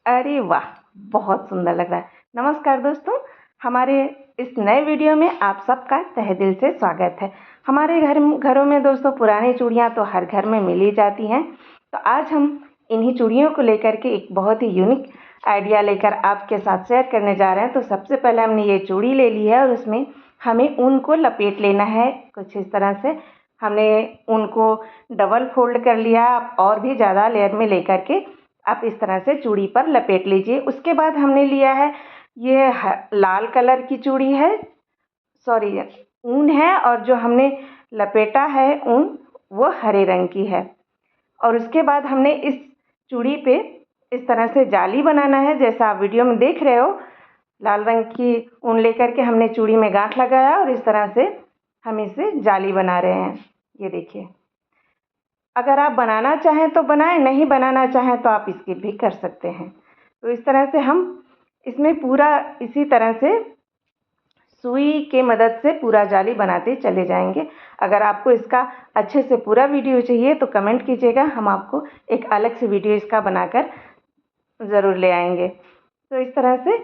अरे वाह! बहुत सुंदर लग रहा है। नमस्कार दोस्तों, हमारे इस नए वीडियो में आप सबका तहे दिल से स्वागत है। हमारे घरों में दोस्तों पुरानी चूड़ियाँ तो हर घर में मिल ही जाती हैं। तो आज हम इन्हीं चूड़ियों को लेकर के एक बहुत ही यूनिक आइडिया लेकर आपके साथ शेयर करने जा रहे हैं। तो सबसे पहले हमने ये चूड़ी ले ली है और उसमें हमें ऊन को लपेट लेना है कुछ इस तरह से। हमने ऊन को डबल फोल्ड कर लिया और भी ज़्यादा लेयर में लेकर के आप इस तरह से चूड़ी पर लपेट लीजिए। उसके बाद हमने लिया है ये लाल कलर की चूड़ी है, सॉरी ऊन है, और जो हमने लपेटा है ऊन वो हरे रंग की है। और उसके बाद हमने इस चूड़ी पे इस तरह से जाली बनाना है, जैसा आप वीडियो में देख रहे हो। लाल रंग की ऊन लेकर के हमने चूड़ी में गांठ लगाया और इस तरह से हम इसे जाली बना रहे हैं। ये देखिए, अगर आप बनाना चाहें तो बनाएं, नहीं बनाना चाहें तो आप स्किप भी कर सकते हैं। तो इस तरह से हम इसमें पूरा इसी तरह से सुई के मदद से पूरा जाली बनाते चले जाएंगे। अगर आपको इसका अच्छे से पूरा वीडियो चाहिए तो कमेंट कीजिएगा, हम आपको एक अलग से वीडियो इसका बनाकर ज़रूर ले आएंगे। तो इस तरह से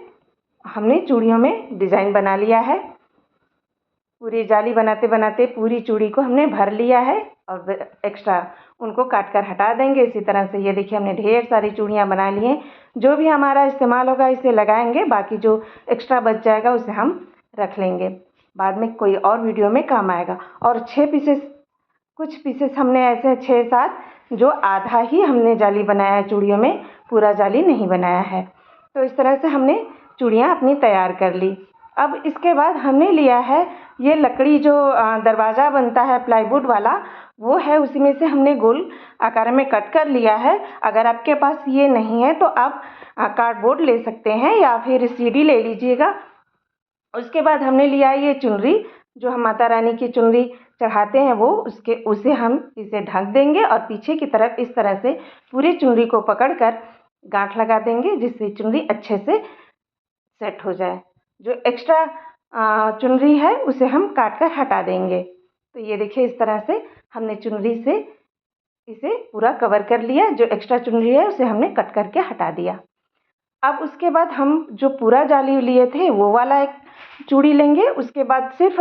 हमने चूड़ियों में डिज़ाइन बना लिया है। पूरी जाली बनाते बनाते पूरी चूड़ी को हमने भर लिया है और एक्स्ट्रा उनको काट कर हटा देंगे। इसी तरह से ये देखिए, हमने ढेर सारी चूड़ियाँ बना ली हैं। जो भी हमारा इस्तेमाल होगा इसे लगाएंगे, बाकी जो एक्स्ट्रा बच जाएगा उसे हम रख लेंगे, बाद में कोई और वीडियो में काम आएगा। और कुछ पीसेस हमने ऐसे 6-7 जो आधा ही हमने जाली बनाया है चूड़ियों में, पूरा जाली नहीं बनाया है। तो इस तरह से हमने चूड़ियाँ अपनी तैयार कर ली। अब इसके बाद हमने लिया है ये लकड़ी जो दरवाज़ा बनता है प्लाईवुड वाला, वो है, उसी में से हमने गोल आकार में कट कर लिया है। अगर आपके पास ये नहीं है तो आप कार्डबोर्ड ले सकते हैं या फिर सीडी ले लीजिएगा। उसके बाद हमने लिया ये चुनरी, जो हम माता रानी की चुनरी चढ़ाते हैं वो, उसे हम इसे ढक देंगे और पीछे की तरफ इस तरह से पूरी चुनरी को पकड़कर गांठ लगा देंगे, जिससे चुनरी अच्छे से सेट हो जाए। जो एक्स्ट्रा चुनरी है उसे हम काट कर हटा देंगे। तो ये देखिए, इस तरह से हमने चुनरी से इसे पूरा कवर कर लिया। जो एक्स्ट्रा चुनरी है उसे हमने कट करके हटा दिया। अब उसके बाद हम जो पूरा जाली लिए थे वो वाला एक चूड़ी लेंगे। उसके बाद सिर्फ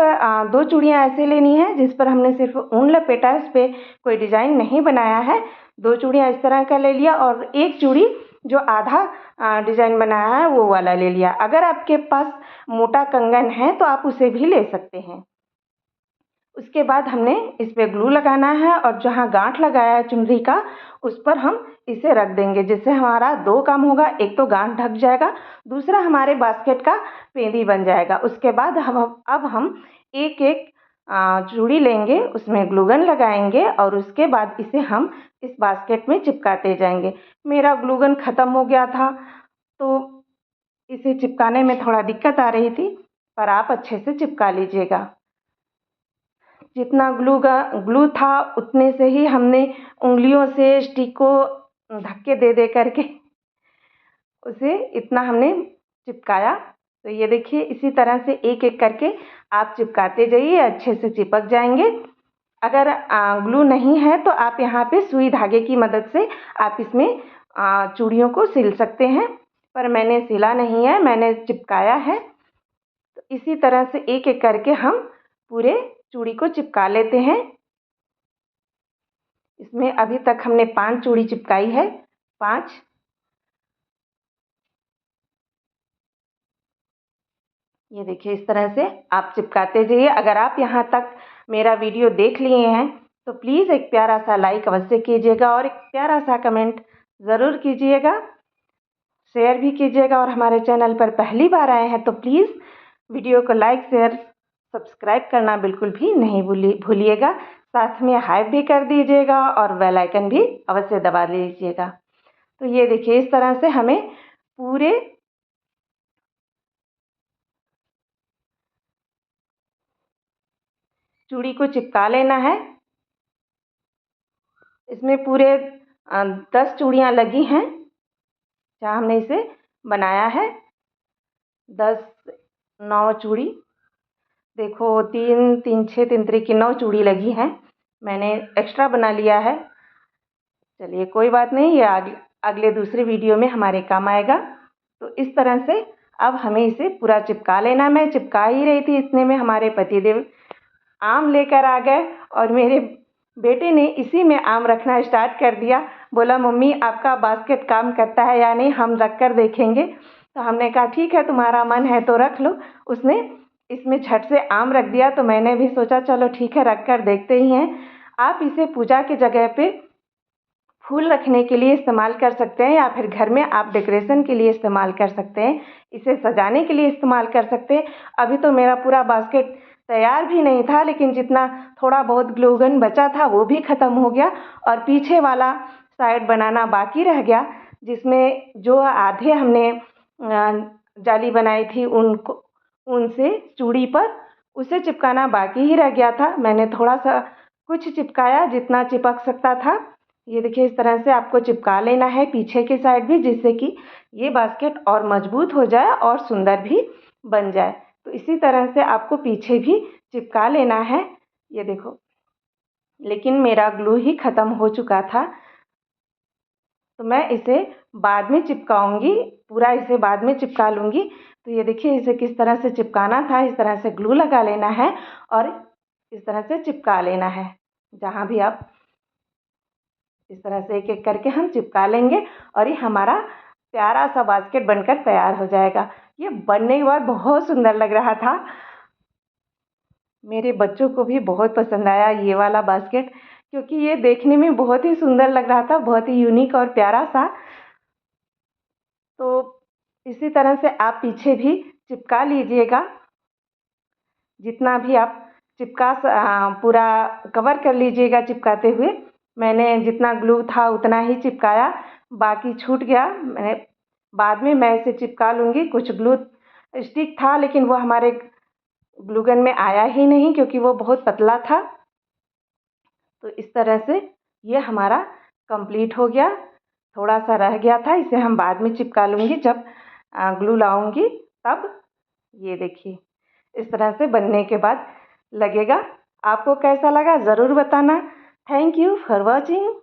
2 चूड़ियाँ ऐसे लेनी है जिस पर हमने सिर्फ ऊन लपेटा है, उस पर कोई डिज़ाइन नहीं बनाया है। 2 चूड़ियाँ इस तरह का ले लिया और एक चूड़ी जो आधा डिज़ाइन बनाया है वो वाला ले लिया। अगर आपके पास मोटा कंगन है तो आप उसे भी ले सकते हैं। उसके बाद हमने इस पे ग्लू लगाना है और जहाँ गांठ लगाया है चुनरी का उस पर हम इसे रख देंगे, जिससे हमारा 2 काम होगा। एक तो गांठ ढक जाएगा, दूसरा हमारे बास्केट का पेंदी बन जाएगा। उसके बाद हम एक एक चूड़ी लेंगे, उसमें ग्लूगन लगाएंगे और उसके बाद इसे हम इस बास्केट में चिपकाते जाएंगे। मेरा ग्लूगन ख़त्म हो गया था तो इसे चिपकाने में थोड़ा दिक्कत आ रही थी, पर आप अच्छे से चिपका लीजिएगा। जितना ग्लू था उतने से ही हमने उंगलियों से स्टिक को धक्के दे दे करके उसे इतना हमने चिपकाया। तो ये देखिए, इसी तरह से एक एक करके आप चिपकाते जाइए, अच्छे से चिपक जाएंगे। अगर ग्लू नहीं है तो आप यहाँ पे सुई धागे की मदद से आप इसमें चूड़ियों को सिल सकते हैं, पर मैंने सिला नहीं है, मैंने चिपकाया है। तो इसी तरह से एक एक करके हम पूरे चूड़ी को चिपका लेते हैं। इसमें अभी तक हमने 5 चूड़ी चिपकाई है, 5। ये देखिए, इस तरह से आप चिपकाते जाइए। अगर आप यहाँ तक मेरा वीडियो देख लिए हैं तो प्लीज़ एक प्यारा सा लाइक अवश्य कीजिएगा और एक प्यारा सा कमेंट ज़रूर कीजिएगा, शेयर भी कीजिएगा। और हमारे चैनल पर पहली बार आए हैं तो प्लीज़ वीडियो को लाइक, शेयर, सब्सक्राइब करना बिल्कुल भी नहीं भूलिएगा। साथ में हाइप भी कर दीजिएगा और बेल आइकन भी अवश्य दबा लीजिएगा। तो ये देखिए, इस तरह से हमें पूरे चूड़ी को चिपका लेना है। इसमें पूरे 10 चूड़ियाँ लगी हैं जहाँ हमने इसे बनाया है। 10, 9 चूड़ी, देखो 3, 3, 6, 3 की 9 चूड़ी लगी हैं। मैंने एक्स्ट्रा बना लिया है। चलिए कोई बात नहीं, ये अगले दूसरे वीडियो में हमारे काम आएगा। तो इस तरह से अब हमें इसे पूरा चिपका लेना। मैं चिपका ही रही थी, इतने में हमारे पतिदेव आम लेकर आ गए और मेरे बेटे ने इसी में आम रखना स्टार्ट कर दिया। बोला मम्मी आपका बास्केट काम करता है या नहीं, हम रख कर देखेंगे। तो हमने कहा ठीक है, तुम्हारा मन है तो रख लो। उसने इसमें झट से आम रख दिया, तो मैंने भी सोचा चलो ठीक है, रख कर देखते ही हैं। आप इसे पूजा की जगह पे फूल रखने के लिए इस्तेमाल कर सकते हैं, या फिर घर में आप डेकोरेशन के लिए इस्तेमाल कर सकते हैं, इसे सजाने के लिए इस्तेमाल कर सकते हैं। अभी तो मेरा पूरा बास्केट तैयार भी नहीं था, लेकिन जितना थोड़ा बहुत ग्लू गन बचा था वो भी ख़त्म हो गया और पीछे वाला साइड बनाना बाकी रह गया, जिसमें जो आधे हमने जाली बनाई थी उनको उनसे चूड़ी पर उसे चिपकाना बाकी ही रह गया था। मैंने थोड़ा सा कुछ चिपकाया जितना चिपक सकता था। ये देखिए, इस तरह से आपको चिपका लेना है पीछे की साइड भी, जिससे कि ये बास्केट और मजबूत हो जाए और सुंदर भी बन जाए। तो इसी तरह से आपको पीछे भी चिपका लेना है। ये देखो, लेकिन मेरा ग्लू ही ख़त्म हो चुका था, तो मैं इसे बाद में चिपकाऊंगी, पूरा इसे बाद में चिपका लूँगी। तो ये देखिए, इसे किस तरह से चिपकाना था, इस तरह से ग्लू लगा लेना है और इस तरह से चिपका लेना है। जहाँ भी आप इस तरह से एक एक करके हम चिपका लेंगे और ये हमारा प्यारा सा बास्केट बनकर तैयार हो जाएगा। ये बनने के बाद बहुत सुंदर लग रहा था। मेरे बच्चों को भी बहुत पसंद आया ये वाला बास्केट, क्योंकि ये देखने में बहुत ही सुंदर लग रहा था, बहुत ही यूनिक और प्यारा सा। तो इसी तरह से आप पीछे भी चिपका लीजिएगा। जितना भी आप पूरा कवर कर लीजिएगा चिपकाते हुए। मैंने जितना ग्लू था उतना ही चिपकाया, बाकी छूट गया। बाद में मैं इसे चिपका लूँगी। कुछ ग्लू स्टिक था, लेकिन वो हमारे ग्लू गन में आया ही नहीं, क्योंकि वो बहुत पतला था। तो इस तरह से ये हमारा कंप्लीट हो गया। थोड़ा सा रह गया था, इसे हम बाद में चिपका लूँगी जब ग्लू लाऊंगी तब। ये देखिए, इस तरह से बनने के बाद लगेगा। आपको कैसा लगा ज़रूर बताना। Thank you for watching.